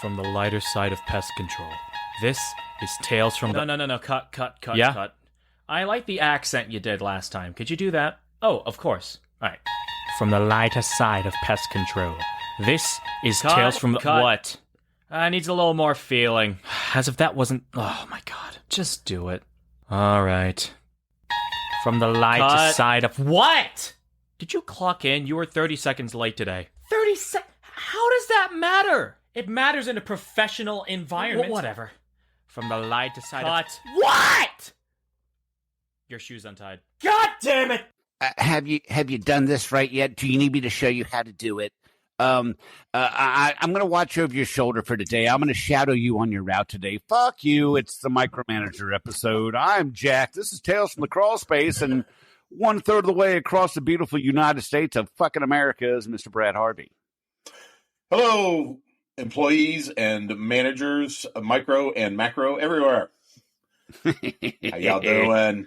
From the lighter side of pest control. This is Tales from No. Cut. Yeah? Cut. I like the accent you did last time. Could you do that? Oh, of course. All right. From the lighter side of pest control. This is Tales from the... Cut. What? Needs a little more feeling. As if that wasn't... Oh, my God. Just do it. All right. From the lighter side of... What? Did you clock in? You were 30 seconds late today. 30 seconds? How does that matter? It matters in a professional environment. Whatever. From the lighter side Cut. of... What? Your shoe's untied. God damn it! Have you done this right yet? Do you need me to show you how to do it? I'm going to watch over your shoulder for today. I'm going to shadow you on your route today. Fuck you. It's the Micromanager episode. I'm Jack. This is Tales from the Crawl Space, and 1/3 of the way across the beautiful United States of fucking America is Mr. Brad Harvey. Hello, employees and managers, micro and macro, everywhere. How y'all doing?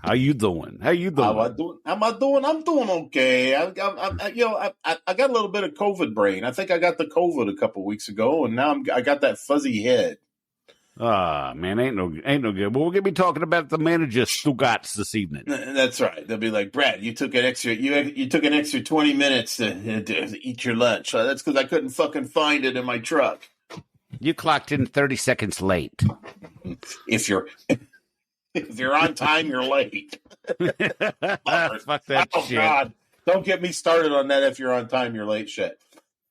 How you doing? How am I doing? I'm doing okay. I got a little bit of COVID brain. I think I got the COVID a couple weeks ago, and now I got that fuzzy head. Man, ain't no good. But we're gonna be talking about the manager Stugats this evening. That's right. They'll be like, Brad, you took an extra 20 minutes to eat your lunch. That's because I couldn't fucking find it in my truck. You clocked in 30 seconds late. If you're on time, you're late. Fuck that shit. God. Don't get me started on that if you're on time, you're late shit.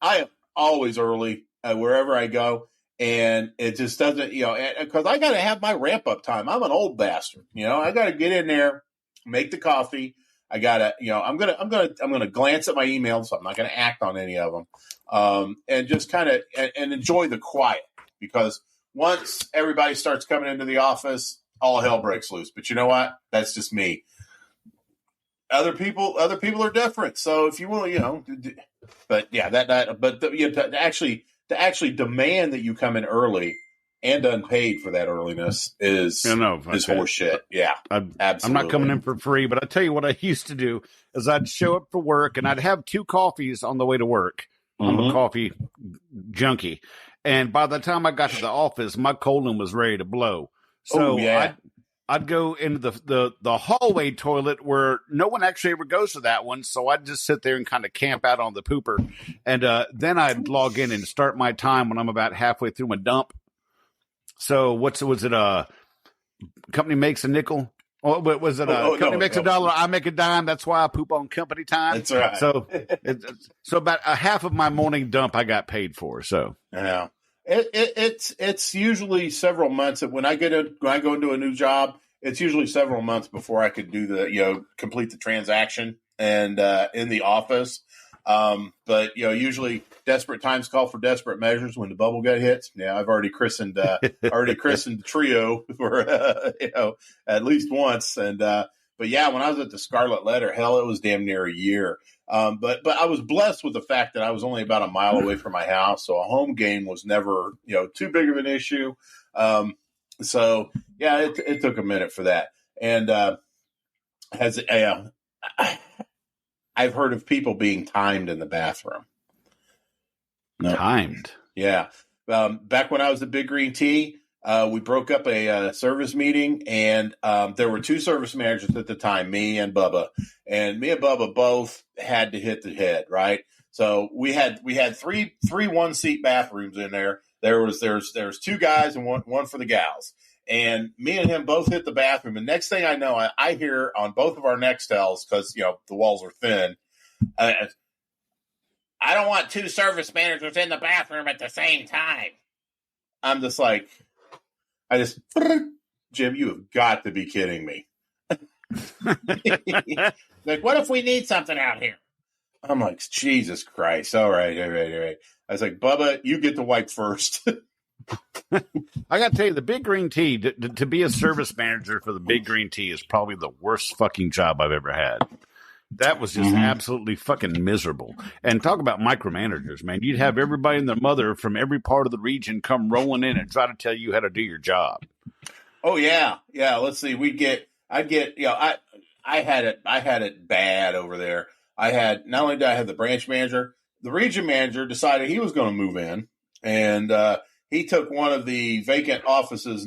I am always early wherever I go, and it just doesn't, because I got to have my ramp up time. I'm an old bastard. I got to get in there, make the coffee. I got to, I'm going to glance at my emails. So I'm not going to act on any of them. And just kind of, and enjoy the quiet, because once everybody starts coming into the office, all hell breaks loose. But you know what? That's just me. Other people are different. So if you want, but yeah, to actually demand that you come in early and unpaid for that earliness is horse shit. Yeah, absolutely. I'm not coming in for free, but I tell you what I used to do is I'd show up for work and I'd have 2 coffees on the way to work. I'm a coffee junkie. And by the time I got to the office, my colon was ready to blow. So I'd go into the hallway toilet where no one actually ever goes to that one. So I'd just sit there and kind of camp out on the pooper. And then I'd log in and start my time when I'm about halfway through my dump. So was it company makes a nickel? Oh, but was it company makes a dollar, I make a dime? That's why I poop on company time. That's right. So so about a half of my morning dump I got paid for. So yeah. It's usually several months. When I go into a new job, it's usually several months before I could do complete the transaction and in the office. But usually desperate times call for desperate measures when the bubble gut hits. Yeah, I've already christened the trio for at least once. And but yeah, when I was at the Scarlet Letter, hell, it was damn near a year. But I was blessed with the fact that I was only about a mile away from my house, so a home game was never too big of an issue. So yeah, it took a minute for that. And I've heard of people being timed in the bathroom. No. Timed, yeah. Back when I was at Big Green Tea, we broke up a service meeting, and there were 2 service managers at the time, me and Bubba. And me and Bubba both had to hit the head, right? So we had 3 1-seat bathrooms in there. There's 2 guys and one for the gals. And me and him both hit the bathroom. And next thing I know, I hear on both of our Nextels, because the walls are thin, I don't want 2 service managers in the bathroom at the same time. I'm just like, Jim, you have got to be kidding me. Like, what if we need something out here? I'm like, Jesus Christ. All right. I was like, Bubba, you get to wipe first. I got to tell you, the Big Green Tea, to be a service manager for the Big Green Tea is probably the worst fucking job I've ever had. That was just absolutely fucking miserable. And talk about micromanagers, man. You'd have everybody and their mother from every part of the region come rolling in and try to tell you how to do your job. Oh yeah. Yeah. Let's see. I had it bad over there. Not only did I have the branch manager, the region manager decided he was going to move in. and he took one of the vacant offices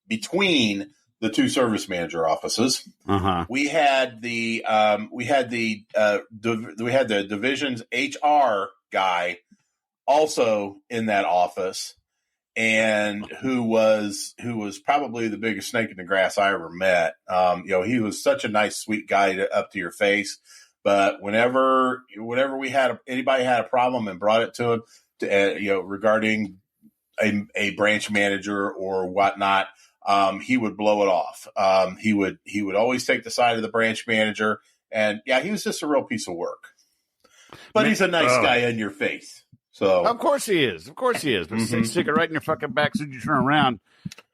between the two service manager offices. We had the division's HR guy also in that office, and who was probably the biggest snake in the grass I ever met. He was such a nice, sweet guy up to your face, but whenever anybody had a problem and brought it to him, regarding a branch manager or whatnot, he would blow it off. He would always take the side of the branch manager, and he was just a real piece of work. But he's a nice guy in your face. So of course he is. But stick it right in your fucking back so you turn around.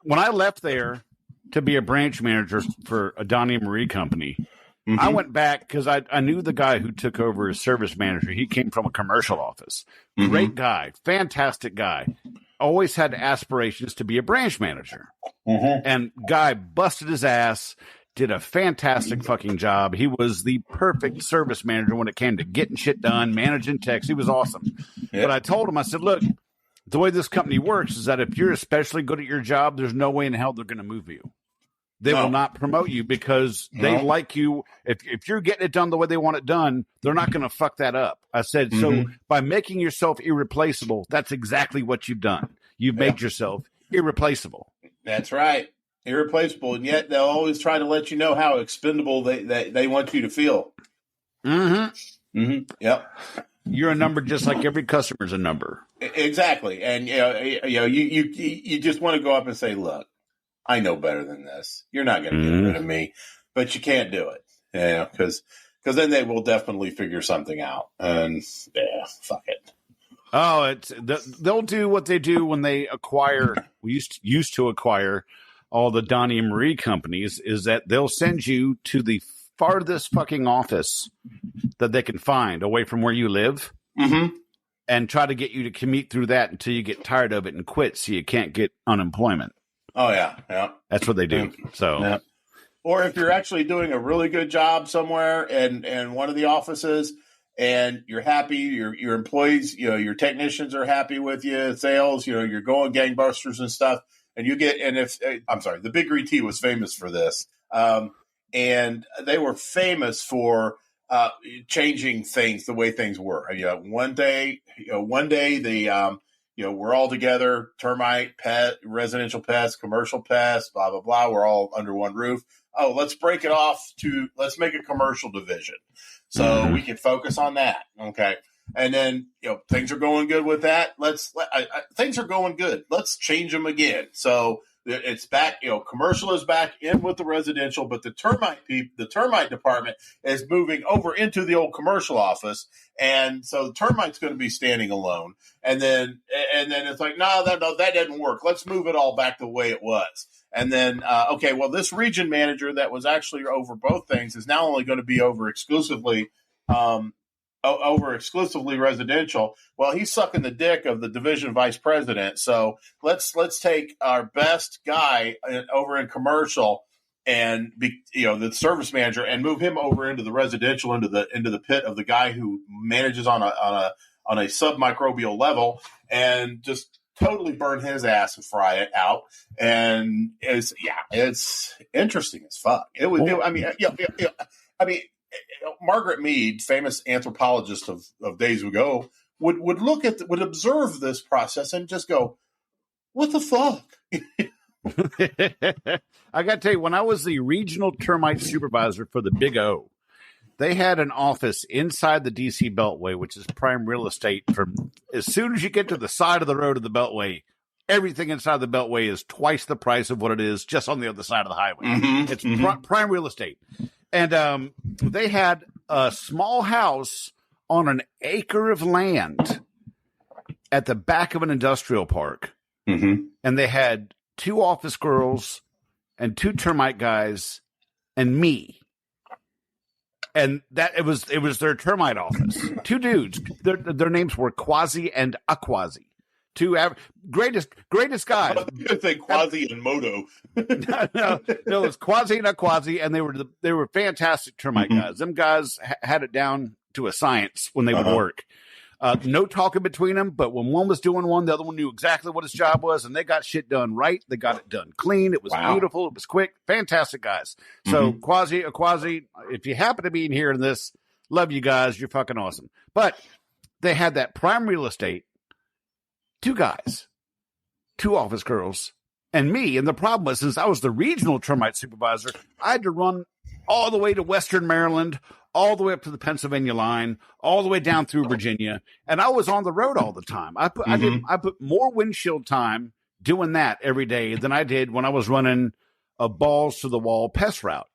When I left there to be a branch manager for a Donnie and Marie company, I went back because I knew the guy who took over as service manager. He came from a commercial office. Great guy, fantastic guy. Always had aspirations to be a branch manager. And guy busted his ass, did a fantastic fucking job. He was the perfect service manager when it came to getting shit done, managing techs. He was awesome. But I told him, I said, look, the way this company works is that if you're especially good at your job, there's no way in hell they're going to move you. They will not promote you because they like you. If you're getting it done the way they want it done, they're not going to fuck that up. I said, so by making yourself irreplaceable, that's exactly what you've done. You've made yourself irreplaceable. That's right. Irreplaceable. And yet they'll always try to let you know how expendable they want you to feel. Yep. You're a number just like every customer's a number. Exactly. And you just want to go up and say, look, I know better than this. You're not going to get rid of me, but you can't do it. Because then they will definitely figure something out. And fuck it. Oh, they'll do what they do when they acquire. We used to acquire all the Donnie and Marie companies. Is that they'll send you to the farthest fucking office that they can find away from where you live, and try to get you to commute through that until you get tired of it and quit, so you can't get unemployment. Oh yeah. That's what they do. So, or if you're actually doing a really good job somewhere in one of the offices, and you're happy, your employees, your technicians are happy with you, sales, you're going gangbusters and stuff, and the Big Green Tea was famous for this, and they were famous for changing things the way things were. One day the we're all together, termite, pet, residential pests, commercial pests, blah, blah, blah. We're all under one roof. Oh, let's break it off let's make a commercial division so we can focus on that. Okay. And then, things are going good with that. Things are going good. Let's change them again. So it's back, commercial is back in with the residential, but the termite department is moving over into the old commercial office. And so the termite's going to be standing alone. And then it's like, no, that didn't work. Let's move it all back the way it was. And then, this region manager that was actually over both things is now only going to be over exclusively residential. Well, he's sucking the dick of the division vice president. So let's take our best guy over in commercial and the service manager, and move him over into the residential, into the pit of the guy who manages on a submicrobial level, and just totally burn his ass and fry it out. And it's interesting as fuck. Margaret Mead, famous anthropologist of days ago, would observe this process and just go, "What the fuck?" I got to tell you, when I was the regional termite supervisor for the Big O, they had an office inside the DC Beltway, which is prime real estate. From as soon as you get to the side of the road of the Beltway, everything inside the Beltway is twice the price of what it is just on the other side of the highway. It's prime real estate. And they had a small house on an acre of land at the back of an industrial park. And they had 2 office girls and 2 termite guys and me. And that it was their termite office. 2 dudes. Their names were Quasi and Aquasi. 2 greatest guys. Good thing Quasi and Moto. no, it was Quasi and Aquasi, and they were fantastic termite guys. Them guys had it down to a science when they would work. No talking between them, but when one was doing one, the other one knew exactly what his job was, and they got shit done right. They got it done clean. It was beautiful. It was quick. Fantastic guys. So Quasi, if you happen to be in here in this, love you guys. You're fucking awesome. But they had that prime real estate, 2 guys, 2 office girls, and me. And the problem was, since I was the regional termite supervisor, I had to run all the way to Western Maryland, all the way up to the Pennsylvania line, all the way down through Virginia. And I was on the road all the time. I put more windshield time doing that every day than I did when I was running a balls to the wall pest route.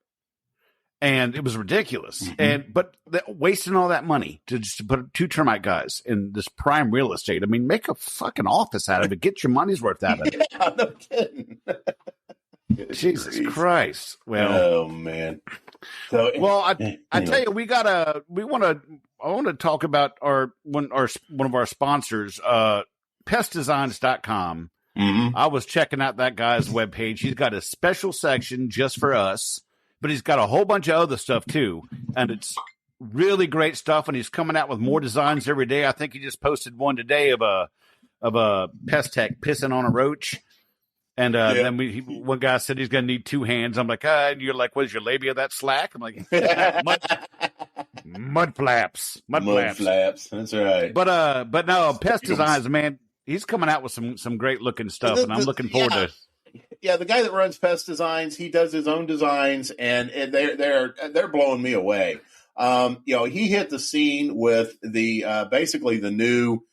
And it was ridiculous. But wasting all that money to just put 2 termite guys in this prime real estate. I mean, make a fucking office out of it. Get your money's worth out of it. Yeah, no kidding. Jesus Christ. Well, oh man. So, well, I tell you, I want to talk about one of our sponsors, pestdesigns.com. I was checking out that guy's webpage. He's got a special section just for us, but he's got a whole bunch of other stuff too. And it's really great stuff. And he's coming out with more designs every day. I think he just posted one today of a pest tech pissing on a roach. And then one guy said he's going to need 2 hands. I'm like, and you're like, what is your labia that slack? I'm like, mud flaps. Mud flaps. That's right. But no, Pest Designs, man, he's coming out with some great looking stuff, and I'm looking forward to. Yeah, the guy that runs Pest Designs, he does his own designs, and they're blowing me away. He hit the scene with the basically the new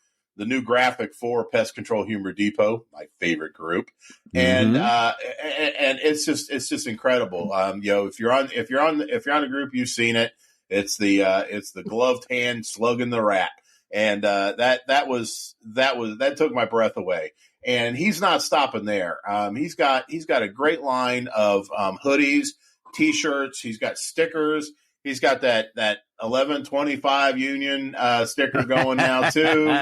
graphic for Pest Control Humor Depot, my favorite group, and it's just incredible. If you're on a group, you've seen it. It's the gloved hand slugging the rat, and that took my breath away. And he's not stopping there. He's got a great line of hoodies, T-shirts. He's got stickers. He's got that 1125 union sticker going now too,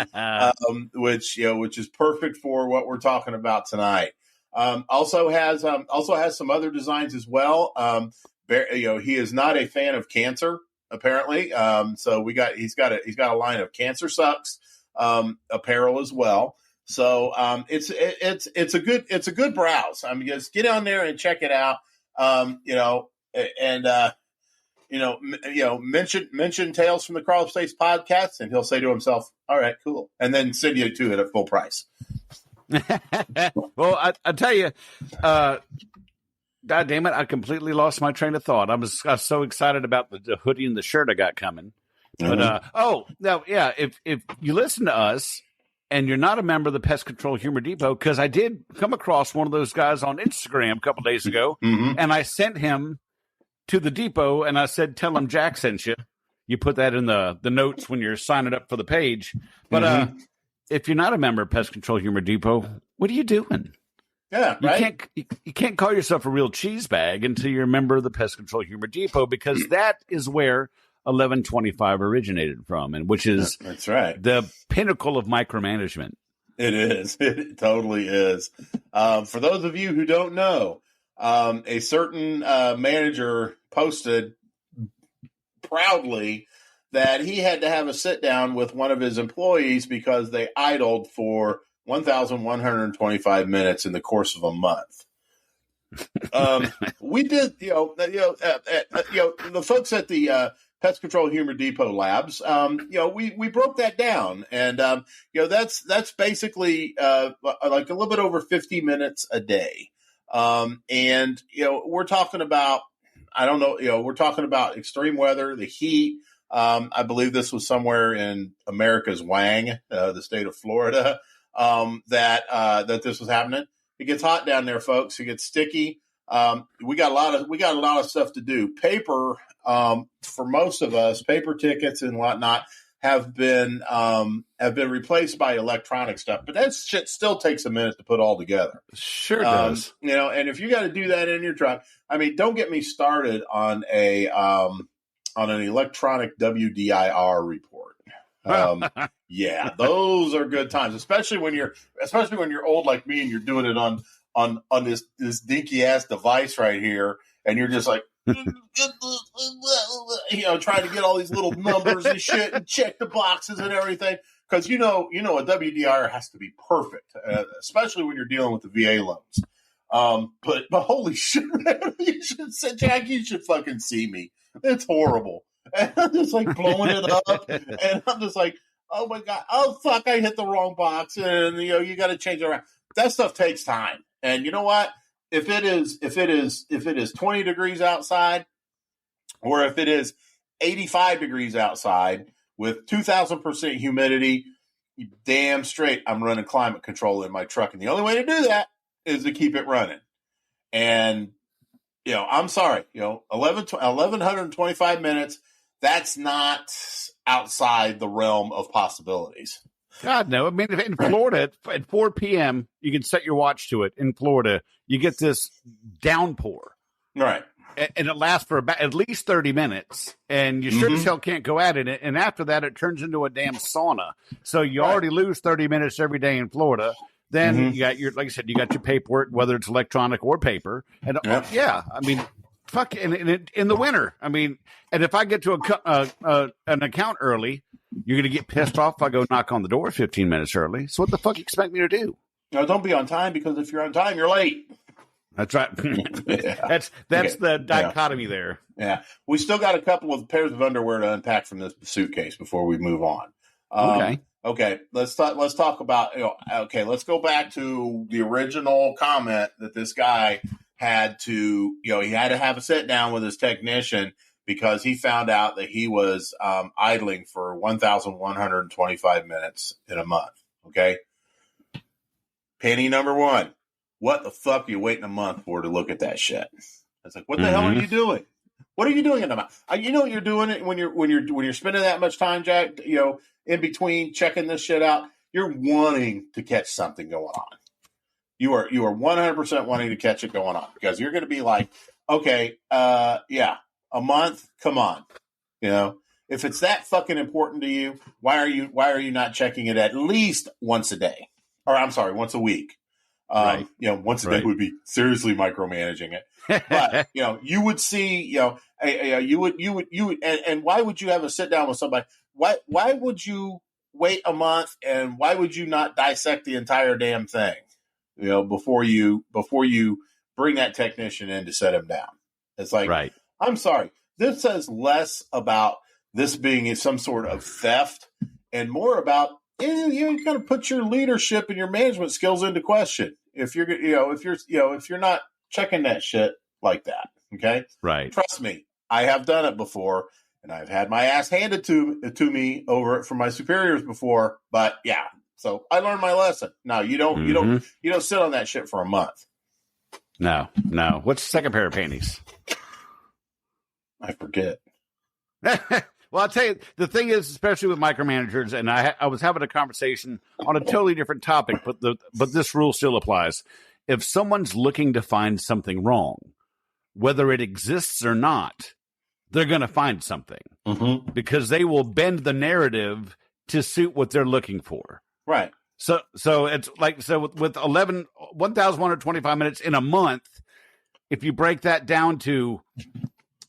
which is perfect for what we're talking about tonight. Also has some other designs as well. He is not a fan of cancer apparently. So he's got a line of Cancer Sucks apparel as well. So it's a good browse. I mean, just get on there and check it out. Mention Tales from the Crawl Space podcast, and he'll say to himself, "All right, cool," and then send you to it at full price. Well, I tell you, God damn it, I completely lost my train of thought. I was so excited about the hoodie and the shirt I got coming. But if you listen to us and you're not a member of the Pest Control Humor Depot, because I did come across one of those guys on Instagram a couple days ago, and I sent him to the depot, and I said, tell him Jack sent you. You put that in the notes when you're signing up for the page. But if you're not a member of Pest Control Humor Depot, what are you doing? Yeah, right? You can't call yourself a real cheese bag until you're a member of the Pest Control Humor Depot, because that is where 1125 originated from, and which is that's right, the pinnacle of micromanagement. It is. It totally is. For those of you who don't know, a certain manager posted proudly that he had to have a sit down with one of his employees because they idled for 1,125 minutes in the course of a month. We did, the folks at the Pest Control Humor Depot Labs, we broke that down, and that's basically like a little bit over 50 minutes a day. And we're talking about, we're talking about extreme weather, the heat. I believe this was somewhere in America's Wang, the state of Florida, that this was happening. It gets hot down there, folks. It gets sticky. We got a lot of stuff to do. Paper, for most of us, paper tickets and whatnot have been replaced by electronic stuff, but that shit still takes a minute to put all together. Sure does. And if you got to do that in your truck, I mean, don't get me started on an electronic WDIR report. Yeah, those are good times, especially when you're old like me and you're doing it on this dinky ass device right here, and you're just like, trying to get all these little numbers and shit and check the boxes and everything. because you know, a WDR has to be perfect, especially when you're dealing with the VA loans. But holy shit, man, you should say, Jack, you should fucking see me. It's horrible. And I'm just like blowing it up, and I'm just like, oh my God, oh fuck, I hit the wrong box, and you got to change it around. That stuff takes time, and you know what? If it is 20 degrees outside, or if it is 85 degrees outside with 2,000% humidity, you damn straight I'm running climate control in my truck, and the only way to do that is to keep it running. And I'm sorry, 1,125 minutes. That's not outside the realm of possibilities. God, no. I mean, in Florida, at 4 p.m., you can set your watch to it. In Florida, you get this downpour. Right. And it lasts for about at least 30 minutes. And you sure as hell can't go out in it. And after that, it turns into a damn sauna. So you already lose 30 minutes every day in Florida. Then you got like I said, you got your paperwork, whether it's electronic or paper. And I mean, fuck, in the winter. I mean, and if I get to an account early, you're going to get pissed off if I go knock on the door 15 minutes early. So what the fuck you expect me to do? No, don't be on time, because if you're on time, you're late. That's right. That's the dichotomy there. Yeah. We still got a couple of pairs of underwear to unpack from this suitcase before we move on. Okay. Let's talk about, let's go back to the original comment that this guy had to, he had to have a sit down with his technician because he found out that he was idling for 1,125 minutes in a month. Okay. Penny number one. What the fuck are you waiting a month for to look at that shit? It's like, what the hell are you doing? What are you doing in a month? You know what you're doing it when you're spending that much time, Jack, in between checking this shit out. You're wanting to catch something going on. You are 100% wanting to catch it going on, because you're going to be like, okay, a month, come on. If it's that fucking important to you, why are you not checking it at least once a day? Or I'm sorry, once a week. Right. Once a day would be seriously micromanaging it. But you would see, you would, and why would you have a sit down with somebody? Why would you wait a month, and why would you not dissect the entire damn thing, before you bring that technician in to set him down? It's like, right. I'm sorry, this says less about this being some sort of theft and more about you got to put your leadership and your management skills into question if you're not checking that shit like that. Okay, right? Trust me, I have done it before, and I've had my ass handed to me over it from my superiors before. But yeah, so I learned my lesson. No, you don't sit on that shit for a month. No. What's the second pair of panties? I forget. Well, I'll tell you, the thing is, especially with micromanagers, and I was having a conversation on a totally different topic, but this rule still applies. If someone's looking to find something wrong, whether it exists or not, they're going to find something because they will bend the narrative to suit what they're looking for. Right. So it's like, with 1,125 minutes in a month, if you break that down to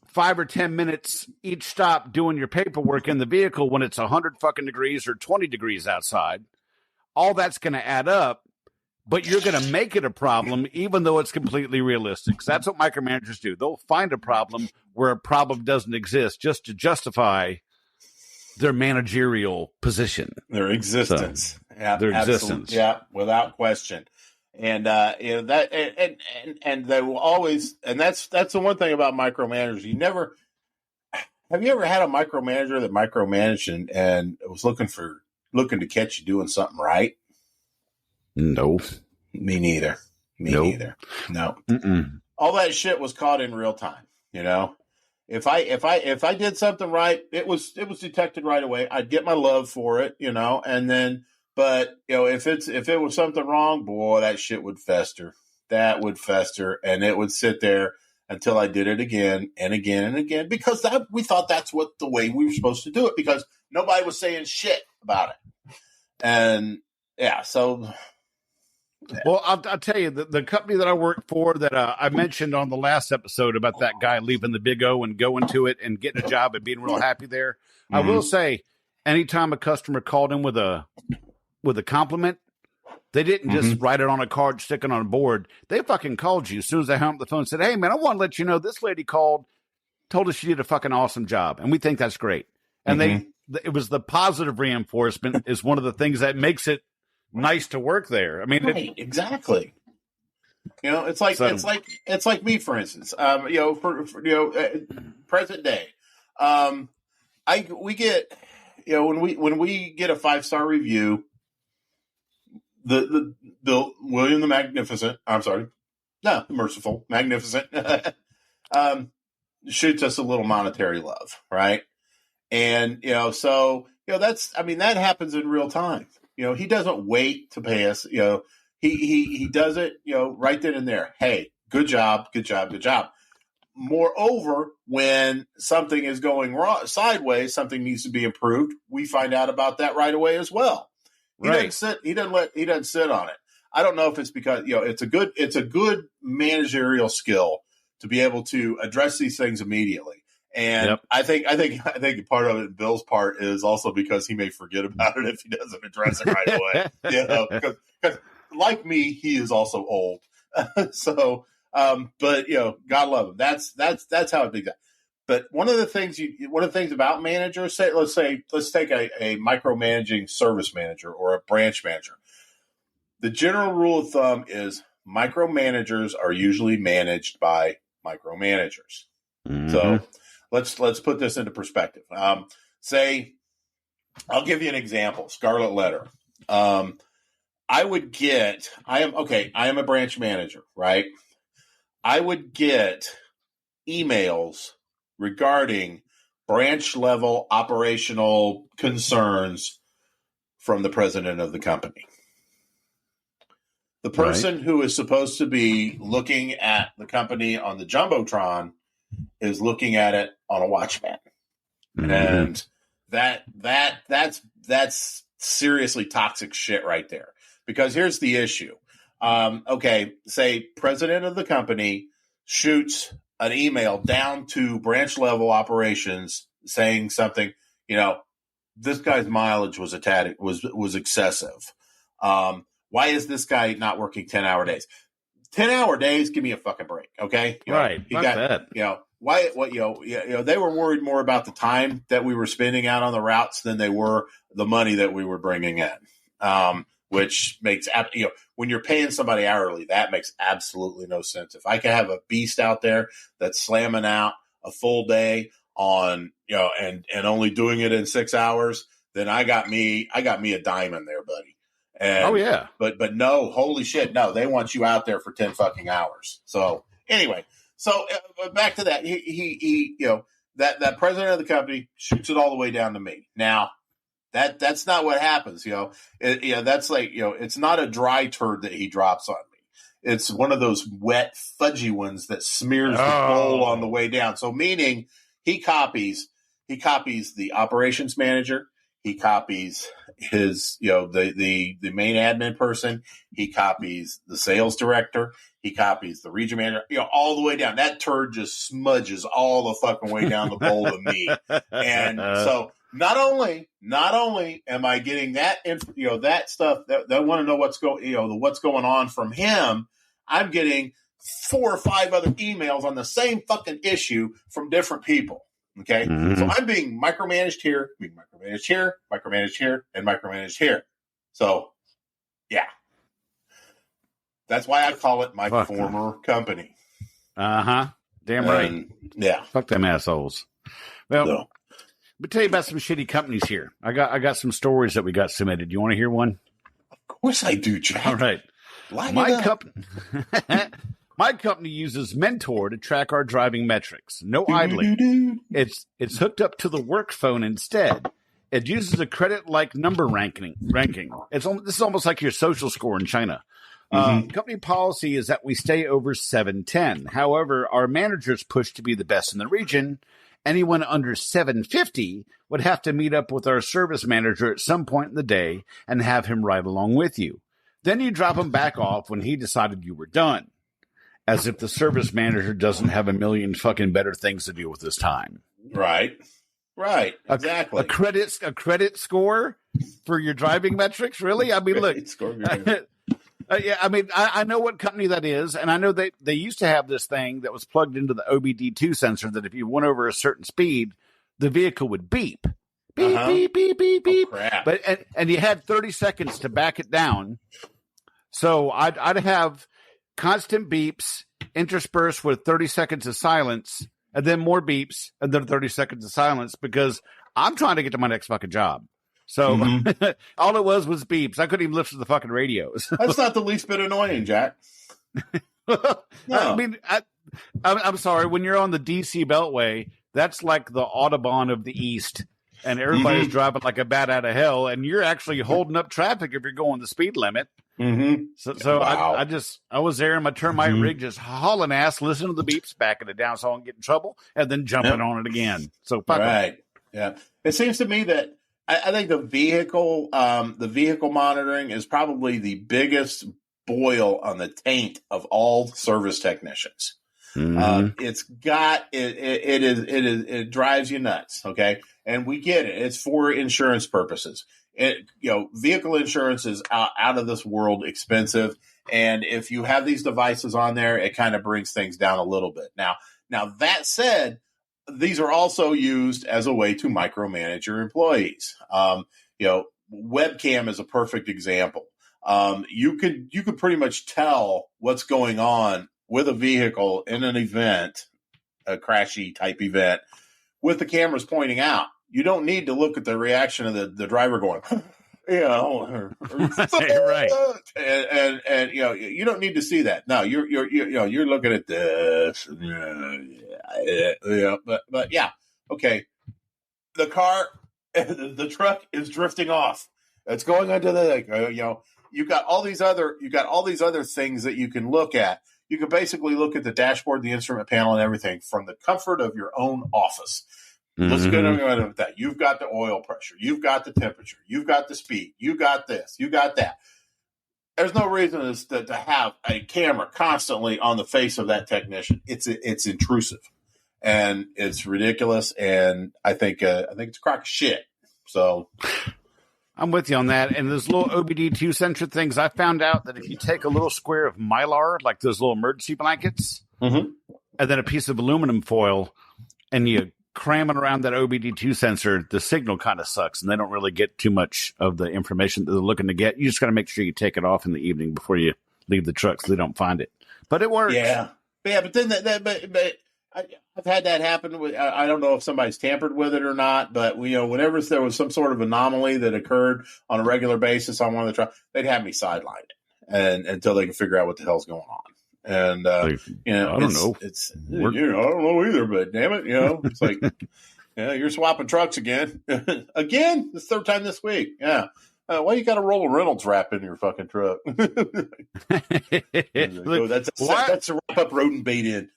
5 or 10 minutes each stop doing your paperwork in the vehicle when it's 100 fucking degrees or 20 degrees outside, all that's going to add up, but you're going to make it a problem even though it's completely realistic. So that's what micromanagers do. They'll find a problem where a problem doesn't exist just to justify their managerial position. Their existence. So, their existence. Yeah, without question. And that and they will always, and that's the one thing about micromanagers. Have you ever had a micromanager that micromanaged and was looking to catch you doing something right? No. Me neither. Neither. No. Mm-mm. All that shit was caught in real time. If I did something right, it was detected right away. I'd get my love for it, and then. But if it was something wrong, boy, that shit would fester. That would fester, and it would sit there until I did it again and again and again, because we thought that's the way we were supposed to do it, because nobody was saying shit about it. And yeah, so. Yeah. Well, I'll tell you, the company that I work for that I mentioned on the last episode about that guy leaving the Big O and going to it and getting a job and being real happy there. I will say, anytime a customer called in with a compliment, they didn't just write it on a card, stick it on a board. They fucking called you as soon as they hung up the phone and said, hey, man, I want to let you know this lady called, told us she did a fucking awesome job, and we think that's great. And it was the positive reinforcement is one of the things that makes it nice to work there. I mean, right, exactly. You know, it's like me, for instance. You know, for present day, we get, you know, when we get a 5-star review, the William the Magnificent, the Merciful, Magnificent, shoots us a little monetary love, right? And, you know, so, you know, that happens in real time. You know, he doesn't wait to pay us. You know, he does it, you know, right then and there. Hey, good job, good job, good job. Moreover, when something is going wrong, sideways, something needs to be improved, we find out about that right away as well. He doesn't sit on it. I don't know if it's because, you know, it's a good managerial skill to be able to address these things immediately. And I think part of it, Bill's part, is also because he may forget about it if he doesn't address it right away. You know, because like me, he is also old. So, but you know, God love him. That's how I think that. But one of the things about managers, let's take a micromanaging service manager or a branch manager. The general rule of thumb is micromanagers are usually managed by micromanagers. So let's put this into perspective. Say, I'll give you an example. Scarlet Letter. I am a branch manager, right? I would get emails regarding branch level operational concerns from the president of the company. The person who is supposed to be looking at the company on the Jumbotron is looking at it on a Watchman. And that's seriously toxic shit right there. Because here's the issue. Say president of the company shoots an email down to branch level operations saying something, you know, this guy's mileage was excessive. Why is this guy not working 10-hour days? 10-hour days, give me a fucking break, okay? You know, right. He got that. You know, they were worried more about the time that we were spending out on the routes than they were the money that we were bringing in. Which makes, you know, when you're paying somebody hourly, that makes absolutely no sense. If I could have a beast out there that's slamming out a full day on, you know, and only doing it in 6 hours, then I got me a diamond there, buddy. And, but no, holy shit, no, they want you out there for 10 fucking hours. So anyway, back to that, he you know, that president of the company shoots it all the way down to me. Now, that's not what happens, you know. That's like, you know, it's not a dry turd that he drops on me. It's one of those wet, fudgy ones that smears the bowl on the way down. So meaning he copies the operations manager, he copies his, you know, the main admin person, he copies the sales director, he copies the region manager, you know, all the way down. That turd just smudges all the fucking way down the bowl to me. And so not only am I getting that, you know, that stuff that I want to know what's going on from him, I'm getting 4 or 5 other emails on the same fucking issue from different people. Okay. So I'm being micromanaged here, and micromanaged here. So yeah, that's why I call it my former company. Damn right. Yeah. Fuck them assholes. Well, let me tell you about some shitty companies here. I got some stories that we got submitted. You want to hear one? Of course I do, Jack. All right. My company uses Mentor to track our driving metrics. No idling. It's hooked up to the work phone instead. It uses a credit-like number ranking. This is almost like your social score in China. Company policy is that we stay over 710. However, our managers push to be the best in the region. Anyone under 750 would have to meet up with our service manager at some point in the day and have him ride along with you. Then you drop him back off when he decided you were done. As if the service manager doesn't have a million fucking better things to do with his time. Right. Right. Exactly. A credit score for your driving metrics. Really? I mean, look. Yeah, I mean, I know what company that is, and I know they used to have this thing that was plugged into the OBD2 sensor that if you went over a certain speed, the vehicle would beep. Beep, beep, beep, beep, beep. Crap. But and you had 30 seconds to back it down. So I'd have constant beeps interspersed with 30 seconds of silence, and then more beeps, and then 30 seconds of silence, because I'm trying to get to my next fucking job. So all it was beeps. I couldn't even listen to the fucking radios. That's not the least bit annoying, Jack. No. No. I mean, I'm sorry. When you're on the DC Beltway, that's like the Autobahn of the East, and everybody's driving like a bat out of hell, and you're actually holding up traffic if you're going the speed limit. So Wow. I was there in my termite rig, just hauling ass, listening to the beeps, backing it down so I don't get in trouble, and then jumping on it again. So fuck 'em. Right. Yeah. It seems to me that I think the vehicle monitoring is probably the biggest boil on the taint of all service technicians. It drives you nuts. Okay. And we get it. It's for insurance purposes. Vehicle insurance is out of this world expensive. And if you have these devices on there, it kind of brings things down a little bit. Now that said, these are also used as a way to micromanage your employees. Webcam is a perfect example. You could pretty much tell what's going on with a vehicle in an event, a crashy type event, with the cameras pointing out. You don't need to look at the reaction of the driver going, right. And you don't need to see that. No, you're looking at this. But yeah, okay. The truck is drifting off. It's going under you've got all these other things that you can look at. You can basically look at the dashboard, the instrument panel, and everything from the comfort of your own office. Let's get on with that. You've got the oil pressure. You've got the temperature. You've got the speed. You got this. You got that. There's no reason to have a camera constantly on the face of that technician. It's intrusive, and it's ridiculous. And I think it's a crock of shit. So I'm with you on that. And those little OBD2 sensor things, I found out that if you take a little square of Mylar, like those little emergency blankets, and then a piece of aluminum foil, and you cram it around that OBD2 sensor, the signal kind of sucks, and they don't really get too much of the information that they're looking to get. You just got to make sure you take it off in the evening before you leave the truck so they don't find it. But it works. Yeah. But then I've had that happen. I don't know if somebody's tampered with it or not, but whenever there was some sort of anomaly that occurred on a regular basis on one of the trucks, they'd have me sideline it until they can figure out what the hell's going on. And I don't know. It's I don't know either, but damn it, it's like, you're swapping trucks again. Again, the third time this week. Yeah. Why you got a roll of Reynolds wrap in your fucking truck? That's to wrap up rodent bait in.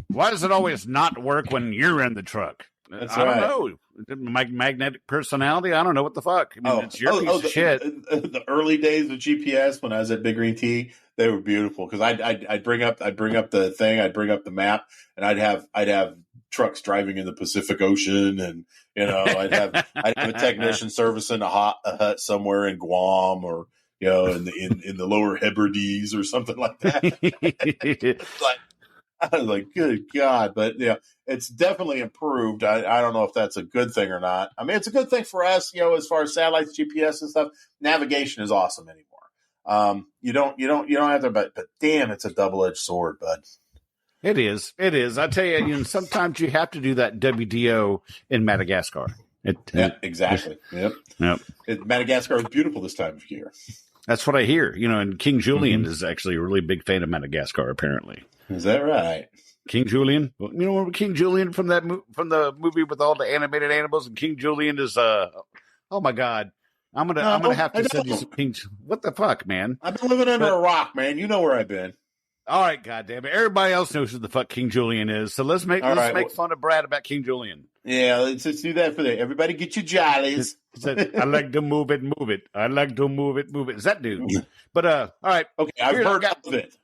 Why does it always not work when you're in the truck? That's I right. don't know. Magnetic personality? I don't know what the fuck. I mean, it's your piece of shit. The early days of GPS when I was at Big Green Tea, they were beautiful because I'd bring up the thing, I'd bring up the map, and I'd have trucks driving in the Pacific Ocean, and I'd have a technician servicing a hut somewhere in Guam or in the Lower Hebrides or something like that. I was like, good God. But it's definitely improved. I don't know if that's a good thing or not. I mean, it's a good thing for us, as far as satellites, GPS and stuff. Navigation is awesome anymore. You don't have to, but damn, it's a double-edged sword, bud. It is. I tell you, sometimes you have to do that WDO in Madagascar. Exactly. Yep. Madagascar is beautiful this time of year. That's what I hear. And King Julian is actually a really big fan of Madagascar, apparently. Is that right? King Julian? King Julian from the movie with all the animated animals, and King Julian is oh my God. I'm gonna have to send you some King. What the fuck, man? I've been living under a rock, man. You know where I've been. All right, goddamn it. Everybody else knows who the fuck King Julian is, so let's make fun of Brad about King Julian. Yeah, let's do that for that. Everybody get your jollies. I like to move it. I like to move it. Is that dude? But all right. Okay, I've heard of it.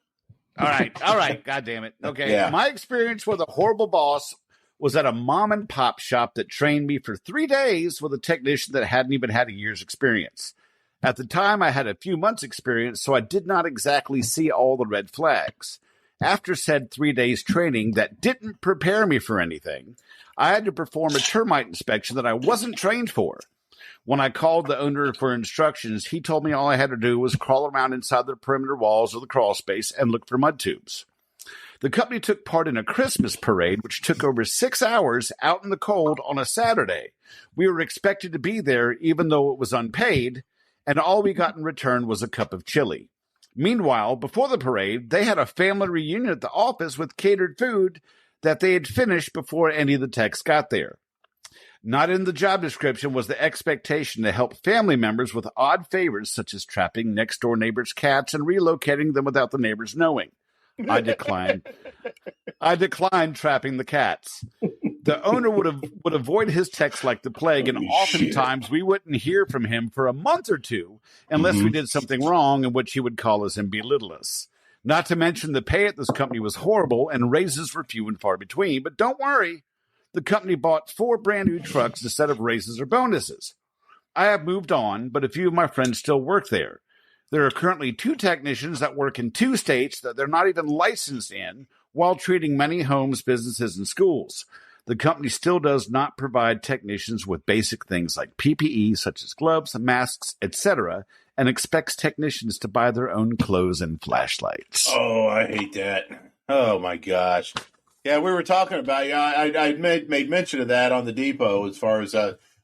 All right. God damn it. Okay. Yeah. My experience with a horrible boss was at a mom and pop shop that trained me for 3 days with a technician that hadn't even had a year's experience. At the time, I had a few months' experience, so I did not exactly see all the red flags. After said 3 days training that didn't prepare me for anything, I had to perform a termite inspection that I wasn't trained for. When I called the owner for instructions, he told me all I had to do was crawl around inside the perimeter walls of the crawl space and look for mud tubes. The company took part in a Christmas parade, which took over 6 hours out in the cold on a Saturday. We were expected to be there even though it was unpaid, and all we got in return was a cup of chili. Meanwhile, before the parade, they had a family reunion at the office with catered food that they had finished before any of the techs got there. Not in the job description was the expectation to help family members with odd favors such as trapping next-door neighbors' cats and relocating them without the neighbors knowing. I declined trapping the cats. The owner would avoid his texts like the plague, and oftentimes we wouldn't hear from him for a month or two unless we did something wrong, in which he would call us and belittle us. Not to mention the pay at this company was horrible and raises were few and far between. But don't worry, the company bought 4 brand new trucks instead of raises or bonuses. I have moved on, but a few of my friends still work there. There are currently 2 technicians that work in 2 states that they're not even licensed in, while treating many homes, businesses, and schools. The company still does not provide technicians with basic things like PPE, such as gloves, masks, etc., and expects technicians to buy their own clothes and flashlights. Oh, I hate that. Oh, my gosh. Yeah, we were talking about, I made mention of that on the depot as far as,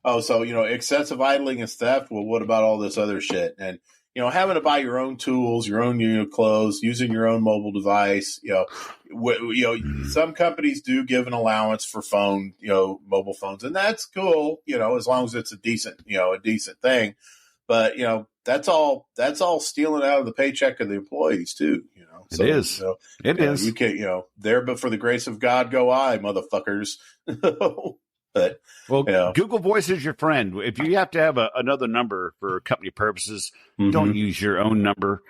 excessive idling and theft. Well, what about all this other shit? And, having to buy your own tools, your own clothes, using your own mobile device. Some companies do give an allowance for mobile phones, and that's cool. As long as it's a decent thing. But that's all stealing out of the paycheck of the employees too. It is. It is. You can't. There, but for the grace of God, go I, motherfuckers. But Google Voice is your friend. If you have to have another number for company purposes, don't use your own number.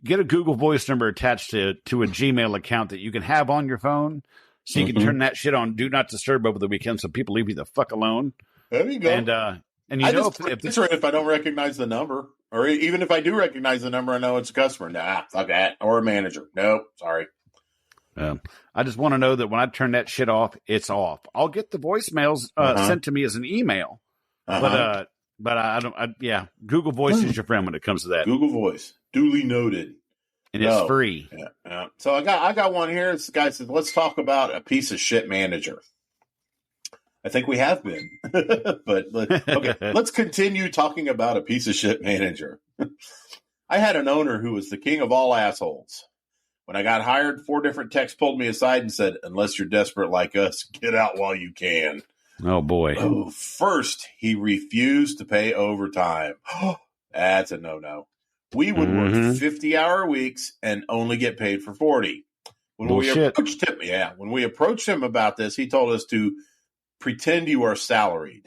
Get a Google Voice number attached to a Gmail account that you can have on your phone, so you can turn that shit on Do Not Disturb over the weekend, so people leave you the fuck alone. There you go. And if I don't recognize the number, or even if I do recognize the number, I know it's a customer. Nah, fuck that, or a manager. Nope, sorry. I just want to know that when I turn that shit off, it's off. I'll get the voicemails sent to me as an email, but I don't. Google Voice is your friend when it comes to that. Google Voice, duly noted, and it's free. Yeah. So I got one here. This guy says, "Let's talk about a piece of shit manager." I think we have been, but okay. Let's continue talking about a piece of shit manager. I had an owner who was the king of all assholes. When I got hired, 4 different techs pulled me aside and said, "Unless you're desperate like us, get out while you can." Oh, boy. Oh, first, he refused to pay overtime. That's a no-no. We would work 50-hour weeks and only get paid for 40. When we approached him about this, he told us to pretend you are salaried.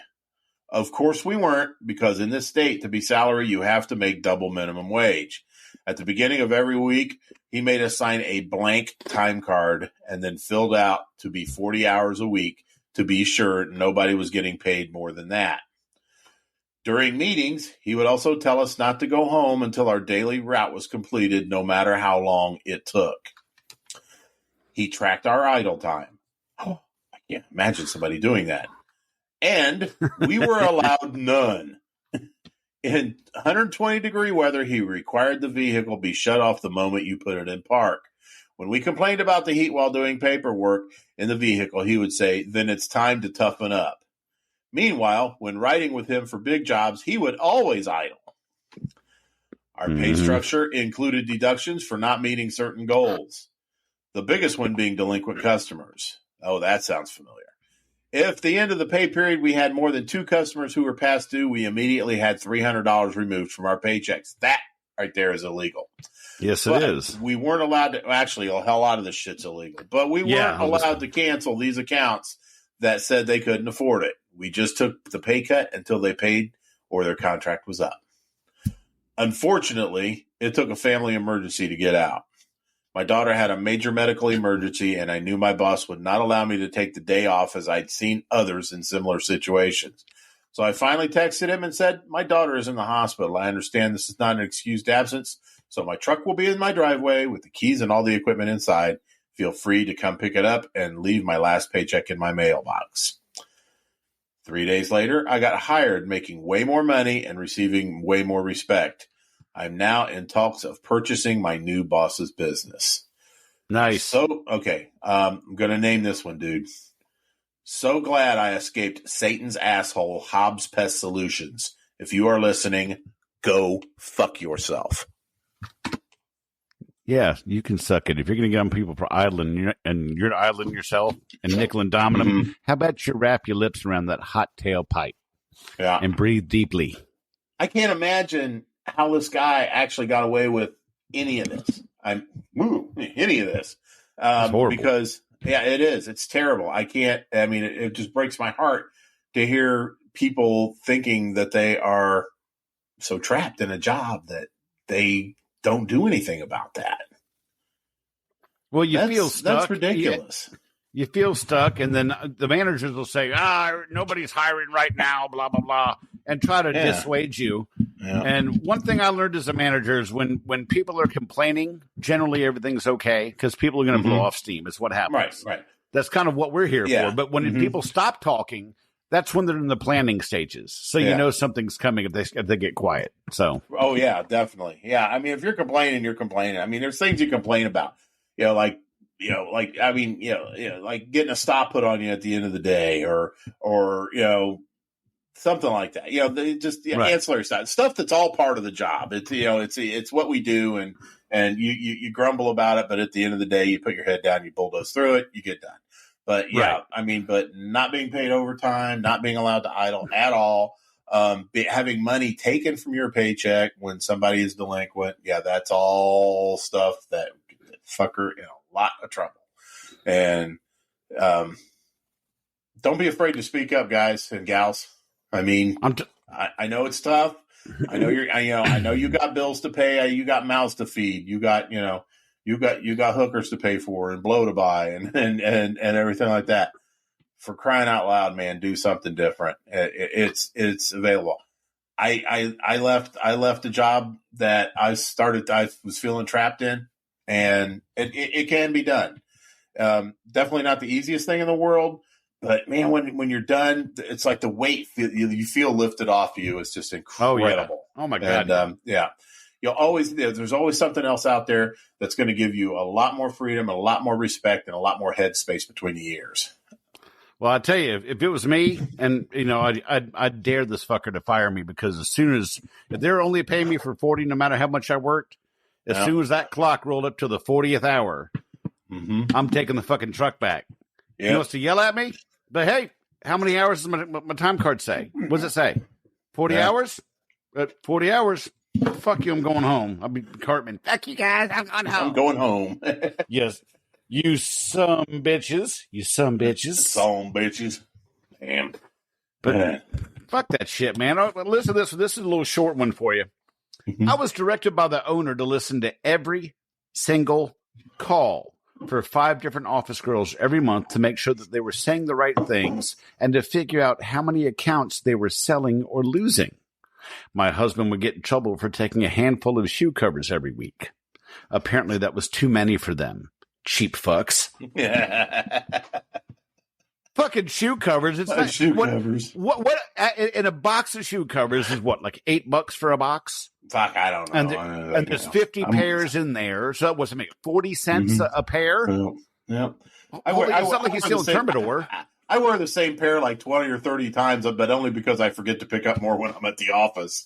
Of course we weren't, because in this state, to be salary, you have to make double minimum wage. At the beginning of every week, he made us sign a blank time card and then filled out to be 40 hours a week to be sure nobody was getting paid more than that. During meetings, he would also tell us not to go home until our daily route was completed, no matter how long it took. He tracked our idle time. Oh, I can't imagine somebody doing that. And we were allowed none. In 120-degree weather, he required the vehicle be shut off the moment you put it in park. When we complained about the heat while doing paperwork in the vehicle, he would say, "Then it's time to toughen up." Meanwhile, when riding with him for big jobs, he would always idle. Our pay structure included deductions for not meeting certain goals, the biggest one being delinquent customers. Oh, that sounds familiar. If at the end of the pay period we had more than 2 customers who were past due, we immediately had $300 removed from our paychecks. That right there is illegal. Yes, but it is. We weren't allowed to – actually, a hell lot of this shit's illegal. But we weren't allowed to cancel these accounts that said they couldn't afford it. We just took the pay cut until they paid or their contract was up. Unfortunately, it took a family emergency to get out. My daughter had a major medical emergency, and I knew my boss would not allow me to take the day off as I'd seen others in similar situations. So I finally texted him and said, my daughter is in the hospital. I understand this is not an excused absence, so my truck will be in my driveway with the keys and all the equipment inside. Feel free to come pick it up and leave my last paycheck in my mailbox. 3 days later, I got hired, making way more money and receiving way more respect. I'm now in talks of purchasing my new boss's business. Nice. So, okay, I'm going to name this one, dude. So glad I escaped Satan's asshole, Hobbs Pest Solutions. If you are listening, go fuck yourself. Yeah, you can suck it. If you're going to get on people for idling and you're idling yourself and nickel and diming them, how about you wrap your lips around that hot tailpipe and breathe deeply? I can't imagine how this guy actually got away with any of this. Any of this. It's horrible. Because, yeah, it is. It's terrible. It just breaks my heart to hear people thinking that they are so trapped in a job that they don't do anything about that. Well, you feel stuck. That's ridiculous. You feel stuck, and then the managers will say, nobody's hiring right now, blah, blah, blah, and try to dissuade you. Yeah. And one thing I learned as a manager is when people are complaining, generally everything's okay because people are going to blow off steam is what happens. Right. That's kind of what we're here for. But when people stop talking, that's when they're in the planning stages. So you know something's coming if they get quiet. So. Oh, yeah, definitely. Yeah, I mean, if you're complaining, you're complaining. I mean, there's things you complain about. Like getting a stop put on you at the end of the day or something like that. Ancillary stuff that's all part of the job. It's what we do and you grumble about it, but at the end of the day, you put your head down, you bulldoze through it, you get done. But but not being paid overtime, not being allowed to idle at all, having money taken from your paycheck when somebody is delinquent. Yeah, that's all stuff that fucker in a lot of trouble. And don't be afraid to speak up, guys and gals. I mean, I know it's tough. I know I know you got bills to pay. You got mouths to feed. You got hookers to pay for and blow to buy and everything like that. For crying out loud, man, do something different. It's available. I left a job that I was feeling trapped in, and it can be done. Definitely not the easiest thing in the world, but man, when you're done, it's like the weight you feel lifted off you. It's just incredible. Oh my God. And there's always something else out there that's going to give you a lot more freedom, and a lot more respect, and a lot more headspace between the ears. Well, I tell you, if it was me, and I'd dare this fucker to fire me, because if they're only paying me for 40, no matter how much I worked, as soon as that clock rolled up to the 40th hour, I'm taking the fucking truck back. He wants to yell at me, but hey, how many hours does my time card say? What does it say? 40 hours? 40 hours. Fuck you, I'm going home. I'll be Cartman. Fuck you guys, I'm going home. I'm going home. Yes. You some bitches. You some bitches. Some bitches. Damn. But fuck that shit, man. Listen to this. This is a little short one for you. I was directed by the owner to listen to every single call for 5 different office girls every month to make sure that they were saying the right things and to figure out how many accounts they were selling or losing. My husband would get in trouble for taking a handful of shoe covers every week. Apparently that was too many for them. Cheap fucks. Fucking shoe covers. It's not shoe covers. What in a box of shoe covers is what, like $8 for a box? Fuck, I don't know. And there's 50 pairs in there. So what's it make? 40 cents a pair? Yeah. It's not like he's stealing Termidor. I wear the same pair like 20 or 30 times, but only because I forget to pick up more when I'm at the office.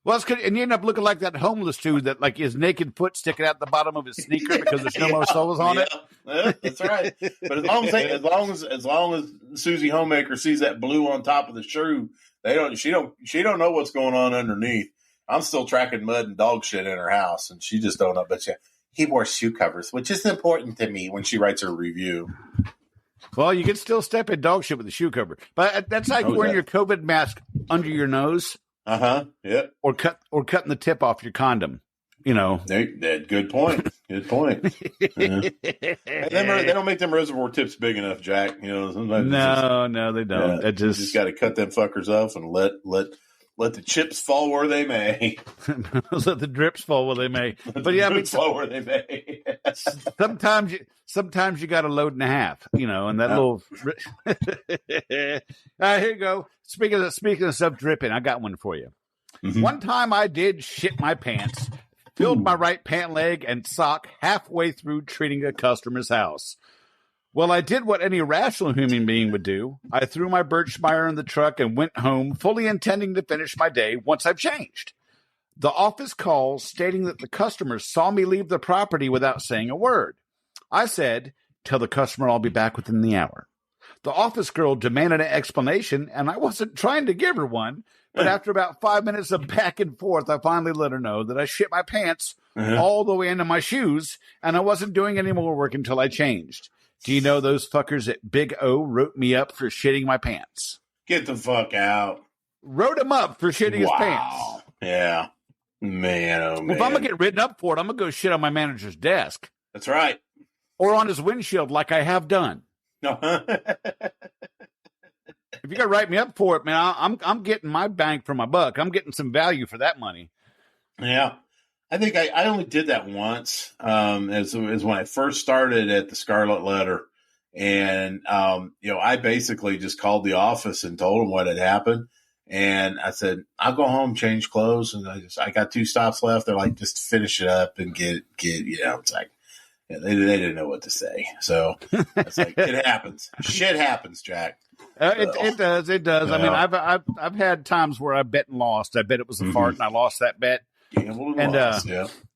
Well, it's good, and you end up looking like that homeless dude that like his naked foot sticking out the bottom of his sneaker because there's no more soles on it. Yeah, that's right. But as long as Susie Homemaker sees that blue on top of the shoe, she don't know what's going on underneath. I'm still tracking mud and dog shit in her house, and she just don't know. But he wore shoe covers, which is important to me when she writes her review. Well, you can still step in dog shit with a shoe cover, but that's like wearing your COVID mask under your nose. Yep. Or cutting the tip off your condom. You know. Good point. Good point. Yeah. They don't make them reservoir tips big enough, Jack. You know, sometimes No, they don't. you just got to cut them fuckers off and let the chips fall where they may. Let the drips fall where they may. But yeah, fall where they may. sometimes you got a load and a half, you know, and that little. Here you go. Speaking of stuff dripping, I got one for you. Mm-hmm. One time I did shit my pants, filled my right pant leg and sock halfway through treating a customer's house. Well, I did what any rational human being would do. I threw my Birchmeyer in the truck and went home, fully intending to finish my day once I've changed. The office calls stating that the customer saw me leave the property without saying a word. I said, "Tell the customer I'll be back within the hour." The office girl demanded an explanation, and I wasn't trying to give her one. But after about 5 minutes of back and forth, I finally let her know that I shit my pants all the way into my shoes, and I wasn't doing any more work until I changed. Do you know those fuckers at Big O wrote me up for shitting my pants? Get the fuck out. Wrote him up for shitting his pants. Yeah. Man, oh man. If I'm going to get written up for it, I'm going to go shit on my manager's desk. That's right. Or on his windshield like I have done. No. If you're going to write me up for it, man, I'm getting my bang for my buck. I'm getting some value for that money. Yeah. I think I only did that once as when I first started at the Scarlet Letter. And, I basically just called the office and told them what had happened. And I said, I'll go home, change clothes. And I got 2 stops left. They're like, just finish it up and get, it's like, yeah, they didn't know what to say. So it's like, it happens. Shit happens, Jack. It does. Yeah. I mean, I've had times where I bet and lost. I bet it was a fart and I lost that bet. Gambled and lost,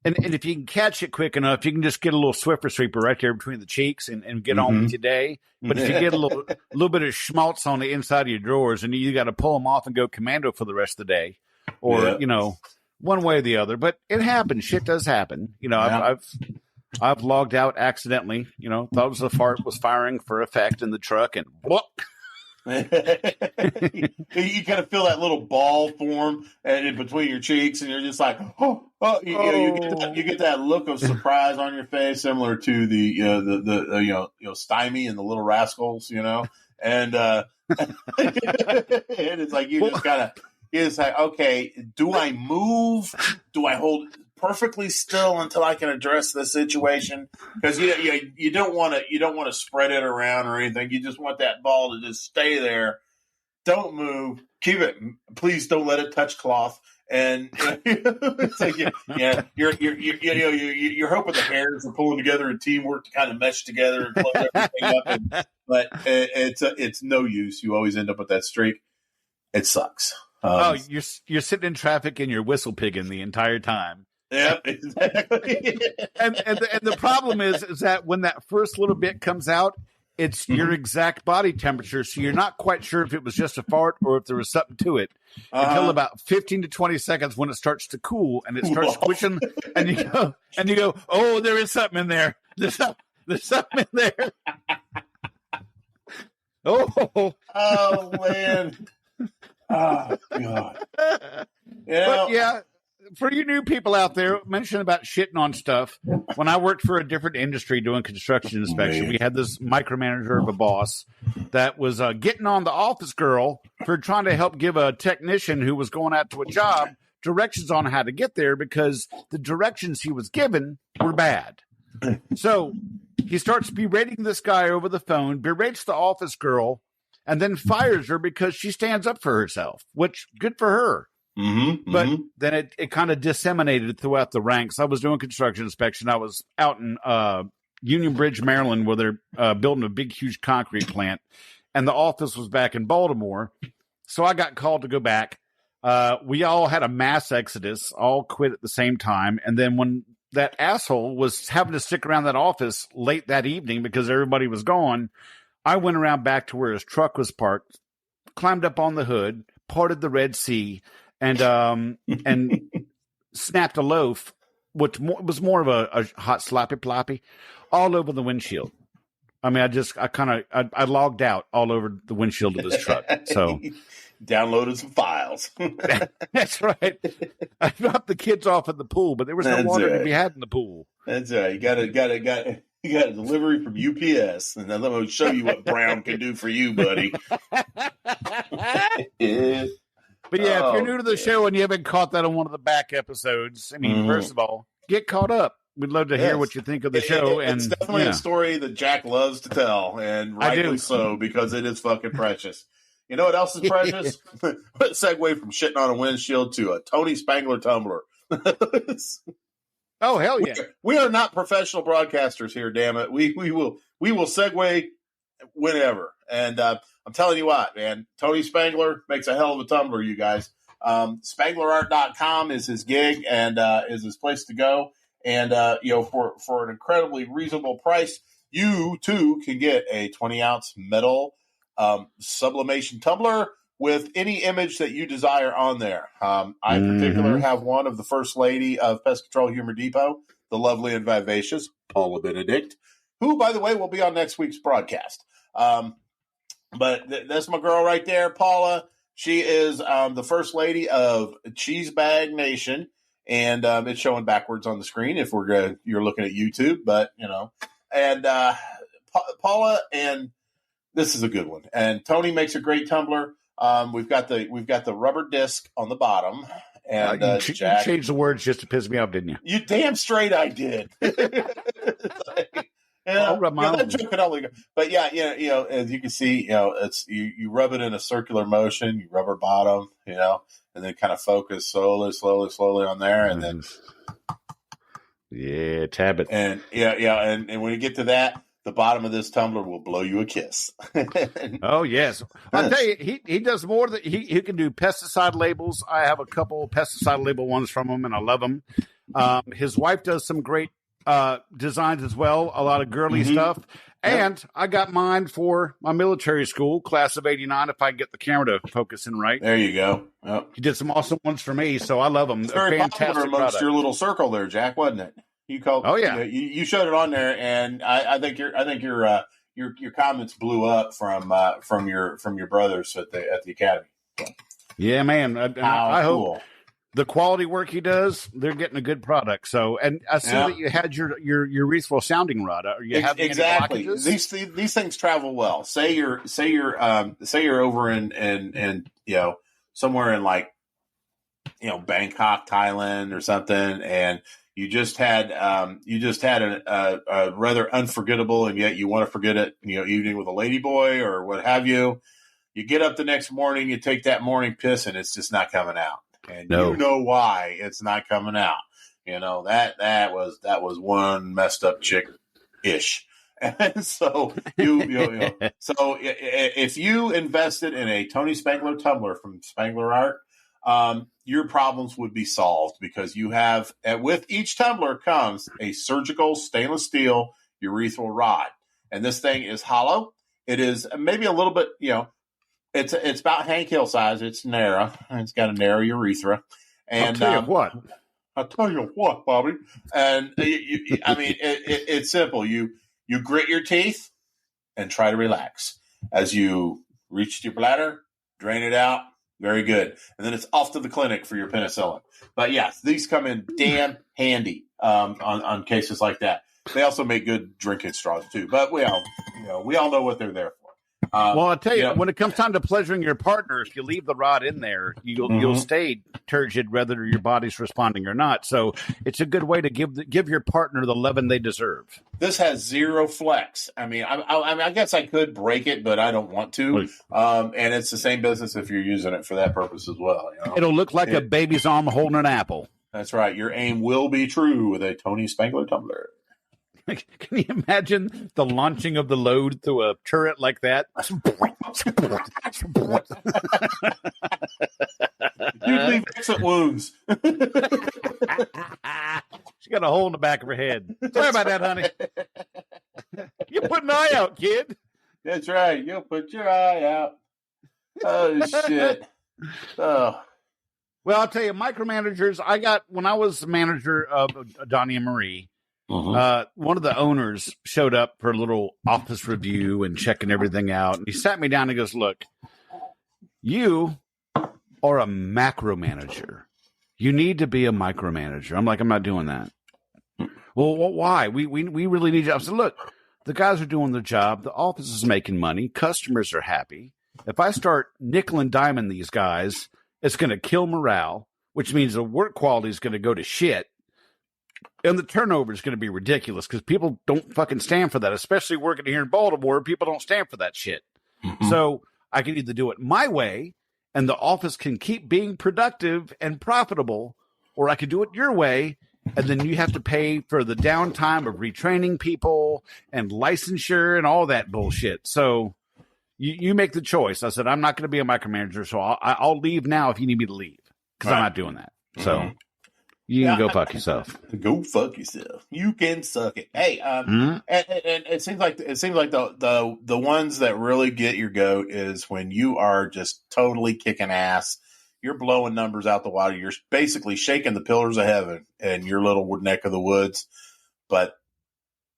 And if you can catch it quick enough, you can just get a little Swiffer sweeper right there between the cheeks and get on with your day. But if you get a little bit of schmaltz on the inside of your drawers, and you got to pull them off and go commando for the rest of the day, or one way or the other. But it happens. Shit does happen. I've logged out accidentally. Thought it was the fart was firing for effect in the truck, and whoop. You kind of feel that little ball form in between your cheeks, and you're just like, you get that look of surprise on your face, similar to the Stymie and the Little Rascals, and and it's like you just gotta. It's like, okay, do I move? Do I hold perfectly still until I can address the situation? Because you don't want to spread it around or anything. You just want that ball to just stay there. Don't move. Keep it. Please don't let it touch cloth. And it's like you're hoping the hairs are pulling together and teamwork to kind of mesh together and close everything up. But it's no use. You always end up with that streak. It sucks. You're sitting in traffic and you're whistle pigging the entire time. Yep, exactly. and the problem is that when that first little bit comes out, it's your exact body temperature, so you're not quite sure if it was just a fart or if there was something to it until about 15 to 20 seconds when it starts to cool and it starts squishing, and you go, oh, there is something in there. There's something in there. Oh man. Oh God. But yeah, for you new people out there, mention about shitting on stuff. When I worked for a different industry doing construction inspection, we had this micromanager of a boss that was getting on the office girl for trying to help give a technician who was going out to a job directions on how to get there because the directions he was given were bad. So he starts berating this guy over the phone, berates the office girl, and then fires her because she stands up for herself, which good for her. But then it kind of disseminated throughout the ranks. I was doing construction inspection. I was out in Union Bridge, Maryland, where they're building a big, huge concrete plant. And the office was back in Baltimore. So I got called to go back. We all had a mass exodus, all quit at the same time. And then when that asshole was having to stick around that office late that evening because everybody was gone, I went around back to where his truck was parked, climbed up on the hood, parted the Red Sea, and snapped a loaf, which was more of a hot sloppy ploppy, all over the windshield. I mean, I logged out all over the windshield of this truck. So downloaded some files. That's right. I dropped the kids off at the pool, but there was no water to be had in the pool. That's right. You got a delivery from UPS, and then let me show you what Brown can do for you, buddy. But yeah, if you're new to the show and you haven't caught that on one of the back episodes, I mean, first of all, get caught up. We'd love to hear what you think of the show. It's definitely a story that Jack loves to tell, and rightly so, because it is fucking precious. You know what else is precious? Segue from shitting on a windshield to a Tony Spangler tumbler. Oh, hell yeah. We are not professional broadcasters here, damn it. We will segue whenever. And I'm telling you what, man, Tony Spangler makes a hell of a tumbler, you guys. SpanglerArt.com is his gig and is his place to go. And, for an incredibly reasonable price, you, too, can get a 20-ounce metal sublimation tumbler with any image that you desire on there. I, in particular, have one of the First Lady of Pest Control Humor Depot, the lovely and vivacious Paula Benedict, who, by the way, will be on next week's broadcast. But that's my girl right there, Paula. She is the First Lady of Cheese Bag Nation, and it's showing backwards on the screen if you're looking at YouTube. But and Paula, and this is a good one. And Tony makes a great tumbler. We've got the rubber disc on the bottom, and you Jack changed the words just to piss me off, didn't you? You damn straight I did. That joke could only go. But yeah, as you can see, it's you rub it in a circular motion, you rubber bottom, and then kind of focus slowly on there, and then tab it. And and when you get to that, the bottom of this tumbler will blow you a kiss. Oh yes, I'll tell you, he does more than he can do pesticide labels. I have a couple pesticide label ones from him, and I love them. His wife does some great designs as well, a lot of girly stuff. And I got mine for my military school, class of '89. If I can get the camera to focus in right, there you go. Yep. He did some awesome ones for me, so I love them. It's very popular amongst your little circle there, Jack, wasn't it? You called. Oh yeah, you showed it on there, and I think your comments blew up from your brothers at the academy. Yeah, man. I cool. hope the quality work he does, they're getting a good product. So, and I see that you had your urethral sounding rod. Are you having exactly any blockages? These things travel well. Say you're over in somewhere in Bangkok, Thailand, or something, and you just had a rather unforgettable, and yet you want to forget it, evening with a ladyboy or what have you. You get up the next morning, you take that morning piss, and it's just not coming out. And you know why it's not coming out. That was one messed up chick ish. And so so if you invested in a Tony Spangler tumbler from Spangler Art, your problems would be solved, because you have, with each tumbler comes a surgical stainless steel urethral rod. And this thing is hollow. It is maybe a little bit, it's about Hank Hill size. It's narrow. It's got a narrow urethra. And I'll tell you what, Bobby. And it's simple. You grit your teeth and try to relax as you reach your bladder, drain it out. Very good. And then it's off to the clinic for your penicillin. But yes, these come in damn handy on cases like that. They also make good drinking straws too. But we all know what they're there for. Well, I'll tell you, when it comes time to pleasuring your partner, if you leave the rod in there, you'll stay turgid whether your body's responding or not. So it's a good way to give your partner the loving they deserve. This has zero flex. I guess I could break it, but I don't want to. And it's the same business if you're using it for that purpose as well. It'll look like a baby's arm holding an apple. That's right. Your aim will be true with a Tony Spangler tumbler. Can you imagine the launching of the load through a turret like that? You'd leave exit wounds. She got a hole in the back of her head. Sorry about that, honey. You put an eye out, kid. That's right. You'll put your eye out. Oh, shit. Oh. Well, I'll tell you, micromanagers, when I was the manager of Donnie and Marie, one of the owners showed up for a little office review and checking everything out. And he sat me down and goes, look, you are a macromanager. You need to be a micromanager. I'm like, I'm not doing that. Well, why? We really need you. I said, look, the guys are doing their job. The office is making money. Customers are happy. If I start nickel and diming these guys, it's going to kill morale, which means the work quality is going to go to shit. And the turnover is going to be ridiculous because people don't fucking stand for that, especially working here in Baltimore. People don't stand for that shit. Mm-hmm. So I can either do it my way and the office can keep being productive and profitable, or I could do it your way. And then you have to pay for the downtime of retraining people and licensure and all that bullshit. So you make the choice. I said, I'm not going to be a micromanager, so I'll leave now if you need me to leave because I'm not doing that. So you can go fuck yourself. Go fuck yourself. You can suck it. Hey, and it seems like the ones that really get your goat is when you are just totally kicking ass. You're blowing numbers out the water. You're basically shaking the pillars of heaven in your little neck of the woods, but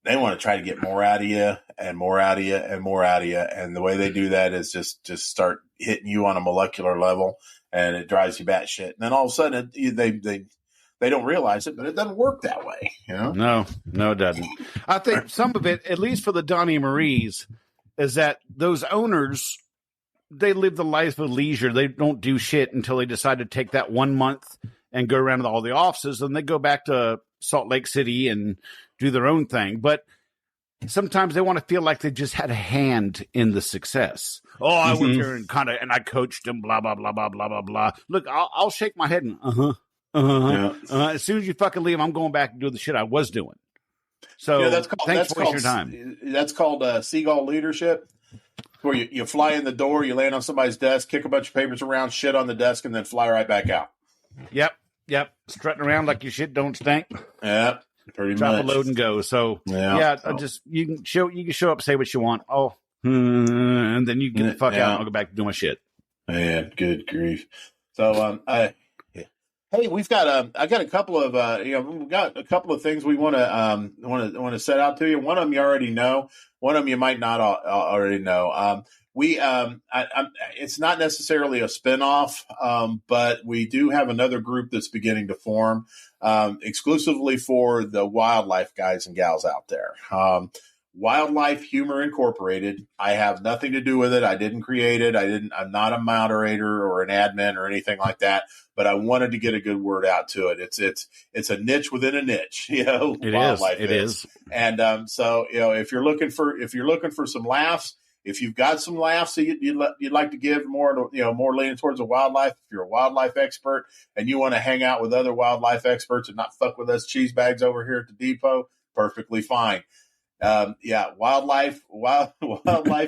they want to try to get more out of you and more out of you and more out of you. And the way they do that is just start hitting you on a molecular level, and it drives you batshit. And then all of a sudden they don't realize it, but it doesn't work that way. You know? No, it doesn't. I think some of it, at least for the Donnie Maries, is that those owners, they live the life of leisure. They don't do shit until they decide to take that 1 month and go around to all the offices, and they go back to Salt Lake City and do their own thing. But sometimes they want to feel like they just had a hand in the success. Oh, I went there and I coached them, blah, blah, blah, blah, blah, blah, blah. Look, I'll shake my head and as soon as you fucking leave, I'm going back and do the shit I was doing. So thanks for your time. That's called seagull leadership. Where you fly in the door, you land on somebody's desk, kick a bunch of papers around, shit on the desk, and then fly right back out. Yep. Strutting around like your shit don't stink. Yep. Pretty Drop much. a load and go. So you can show up, say what you want. Oh, and then you get the fuck out and I'll go back to do my shit. Man, good grief. So hey, we've got I got a couple of we've got a couple of things we want to set out to you. One of them you already know. One of them you might not already know. It's not necessarily a spinoff, but we do have another group that's beginning to form exclusively for the wildlife guys and gals out there. Wildlife Humor Incorporated. I have nothing to do with it. I didn't create it. I'm not a moderator or an admin or anything like that, but I wanted to get a good word out to it. It's a niche within a niche, It is. And so, if you're looking for some laughs, if you've got some laughs that you'd like to give more leaning towards a wildlife, if you're a wildlife expert and you want to hang out with other wildlife experts and not fuck with us cheese bags over here at the depot, perfectly fine. Wildlife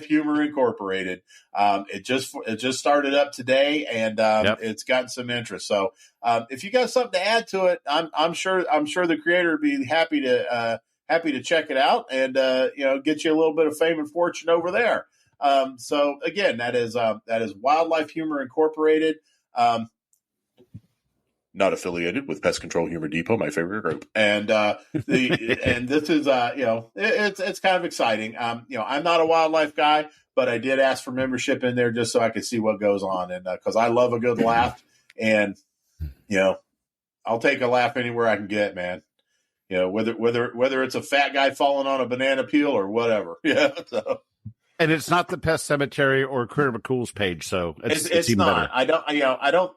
Humor Incorporated. It just started up today, and it's gotten some interest. So if you got something to add to it, I'm sure the creator would be happy to check it out and get you a little bit of fame and fortune over there. So again, that is Wildlife Humor Incorporated. Not affiliated with Pest Control Humor Depot, my favorite group. And and this is it's kind of exciting. I'm not a wildlife guy, but I did ask for membership in there just so I could see what goes on, and because I love a good laugh, and I'll take a laugh anywhere I can get, man. Whether it's a fat guy falling on a banana peel or whatever. Yeah. So. And it's not the Pest Cemetery or Critter McCool's page, so it's even not. better. I don't.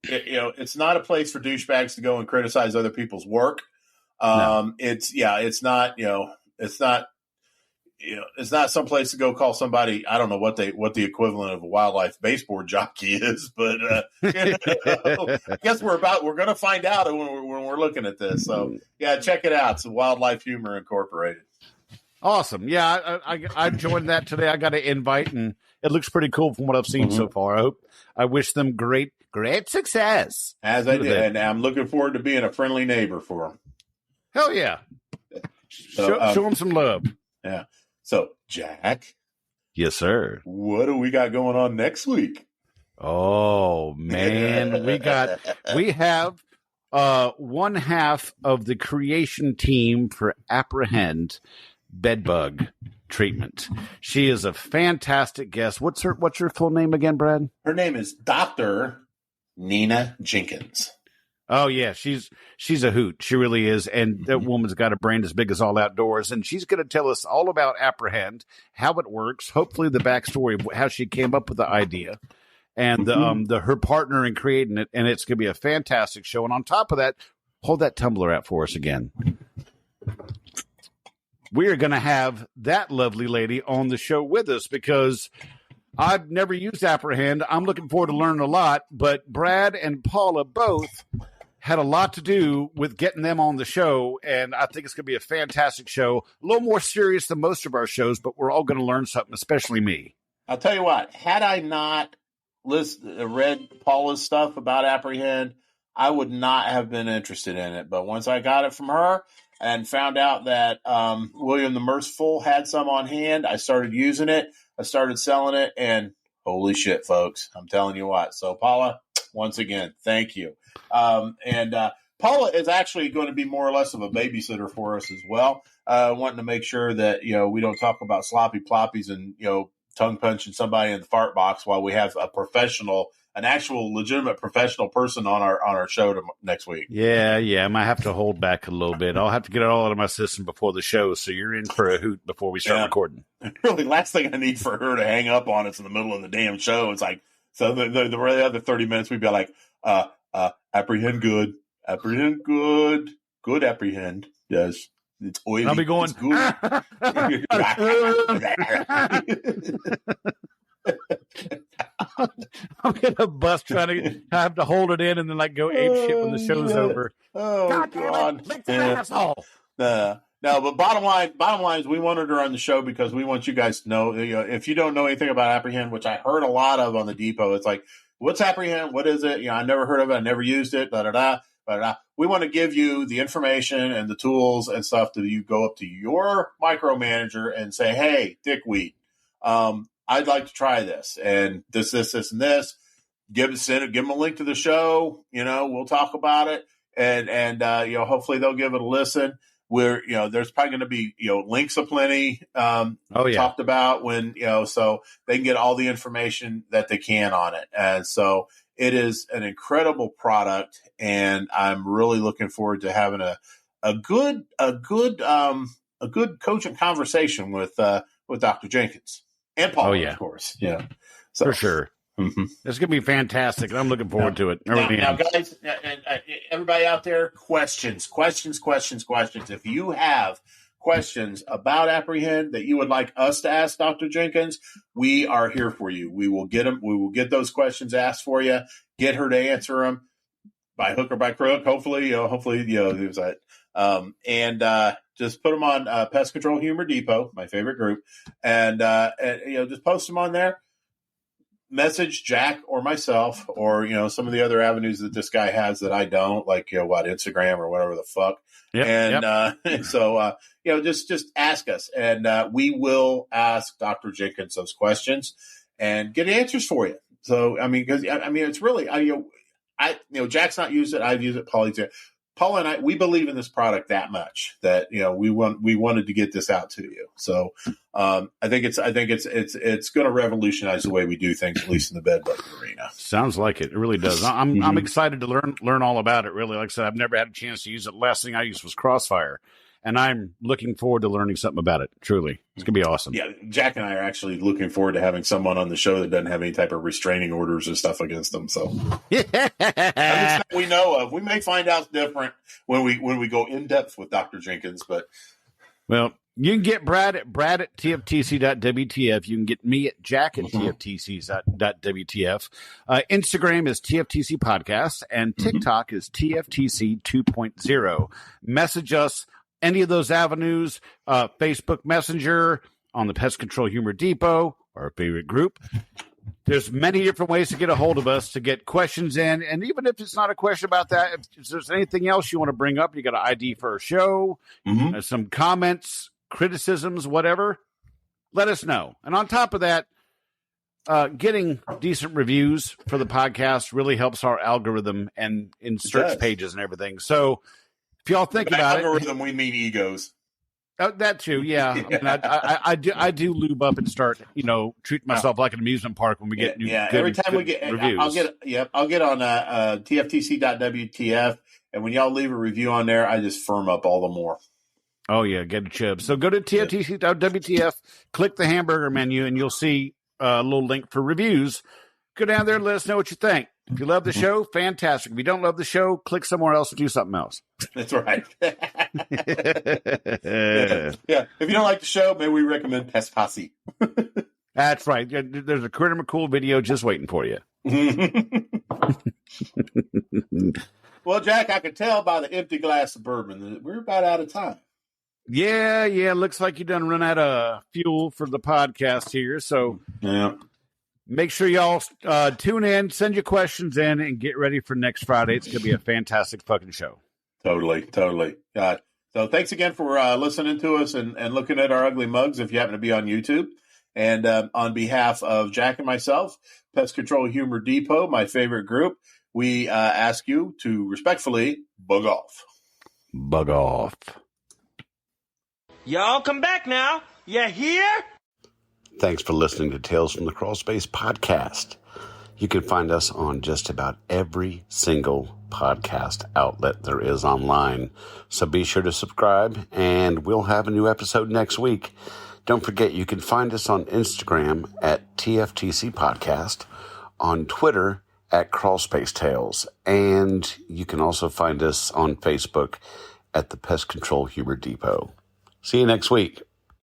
It's not a place for douchebags to go and criticize other people's work. No. It's not. It's not some place to go call somebody. I don't know what the equivalent of a wildlife baseboard jockey is, but I guess we're going to find out when we're looking at this. So yeah, check it out. It's Wildlife Humor Incorporated. Awesome. Yeah, I joined that today. I got an invite, and it looks pretty cool from what I've seen so far. I wish them great success. As I did, and I'm looking forward to being a friendly neighbor for them. Hell yeah. So, show them some love. Yeah. So, Jack. Yes, sir. What do we got going on next week? Oh, man. we have one half of the creation team for Apprehend bedbug treatment. She is a fantastic guest. What's her full name again, Brad? Her name is Dr. Nina Jenkins. Oh yeah, she's a hoot. She really is, and that woman's got a brain as big as all outdoors. And she's going to tell us all about Apprehend, how it works, hopefully the backstory of how she came up with the idea, and her partner in creating it. And it's going to be a fantastic show. And on top of that, hold that tumbler out for us again. We are going to have that lovely lady on the show with us because I've never used Apprehend. I'm looking forward to learning a lot, but Brad and Paula both had a lot to do with getting them on the show, and I think it's going to be a fantastic show. A little more serious than most of our shows, but we're all going to learn something, especially me. I'll tell you what, had I not read Paula's stuff about Apprehend, I would not have been interested in it. But once I got it from her and found out that William the Merciful had some on hand, I started using it. I started selling it, and holy shit, folks, I'm telling you what. So, Paula, once again, thank you. Paula is actually going to be more or less of a babysitter for us as well, wanting to make sure that, we don't talk about sloppy ploppies and, tongue punching somebody in the fart box while we have an actual legitimate professional person on our show next week. Yeah, I might have to hold back a little bit. I'll have to get it all out of my system before the show, so you're in for a hoot before we start recording. Really, last thing I need for her to hang up on us in the middle of the damn show. It's like, so the other 30 minutes we'd be like, apprehend good, good apprehend. Yes. It's oily. I'll be going. It's good. I'm gonna bust trying to have to hold it in and then go ape shit when the show's over. Oh God! Make an asshole. No, but bottom line is we wanted her on the show because we want you guys to know. If you don't know anything about Apprehend, which I heard a lot of on the depot, it's like, what's Apprehend? What is it? I never heard of it. I never used it. We want to give you the information and the tools and stuff that you go up to your micromanager and say, hey, dickweed, I'd like to try this and this, and this. Give them a link to the show. We'll talk about it, and hopefully they'll give it a listen. Where there's probably going to be links aplenty talked about when so they can get all the information that they can on it, and so it is an incredible product, and I'm really looking forward to having a good coaching conversation with Dr. Jenkins and Paul, of course, for sure. Mm-hmm. It's going to be fantastic. I'm looking forward to it. Now, guys, everybody out there, questions. If you have questions about Apprehend that you would like us to ask Dr. Jenkins, we are here for you. We will get them. We will get those questions asked for you. Get her to answer them by hook or by crook. Hopefully, who's that? And just put them on Pest Control Humor Depot, my favorite group, and just post them on there. Message Jack or myself or, some of the other avenues that this guy has that I don't, like, Instagram or whatever the fuck. Just ask us, and we will ask Dr. Jenkins those questions and get answers for you. So, it's really, Jack's not used it. I've used it. Paul and I, we believe in this product that much that, we wanted to get this out to you. So, I think it's going to revolutionize the way we do things, at least in the bed bug arena. Sounds like it. It really does. I'm excited to learn all about it. Really, like I said, I've never had a chance to use it. The last thing I used was Crossfire, and I'm looking forward to learning something about it. Truly, it's gonna be awesome. Yeah, Jack and I are actually looking forward to having someone on the show that doesn't have any type of restraining orders or stuff against them. So, we know of. We may find out different when we go in depth with Dr. Jenkins, but you can get Brad at tftc.wtf. You can get me at Jack at tftc.wtf. Instagram is TFTC Podcast, and TikTok is TFTC 2.0. Message us any of those avenues, Facebook Messenger, on the Pest Control Humor Depot, our favorite group. There's many different ways to get a hold of us, to get questions in. And even if it's not a question about that, if there's anything else you want to bring up, you got an ID for a show, some comments, criticisms, whatever, let us know. And on top of that, getting decent reviews for the podcast really helps our algorithm and in search pages and everything. So if y'all think about algorithm, we mean egos. That too, yeah. I mean, I do lube up and start, treat myself like an amusement park when we get new. Yeah, good, every time we get reviews. I'll get on tftc.wtf, and when y'all leave a review on there, I just firm up all the more. Oh yeah, get a chub. So go to tftc.wtf, click the hamburger menu, and you'll see a little link for reviews. Go down there and let us know what you think. If you love the show, fantastic. If you don't love the show, click somewhere else and do something else. That's right. Yeah. If you don't like the show, maybe we recommend Pest Posse. That's right. There's a Critter McCool video just waiting for you. Well, Jack, I could tell by the empty glass of bourbon that we're about out of time. Yeah. Looks like you done run out of fuel for the podcast here. So yeah. Make sure y'all tune in, send your questions in, and get ready for next Friday. It's going to be a fantastic fucking show. Totally. God. So thanks again for listening to us and looking at our ugly mugs if you happen to be on YouTube. And on behalf of Jack and myself, Pest Control Humor Depot, my favorite group, we ask you to respectfully bug off. Bug off. Y'all come back now. You hear? Thanks for listening to Tales from the Crawl Space podcast. You can find us on just about every single podcast outlet there is online. So be sure to subscribe, and we'll have a new episode next week. Don't forget, you can find us on Instagram at TFTC Podcast, on Twitter at Crawl Space Tales, and you can also find us on Facebook at the Pest Control Humor Depot. See you next week.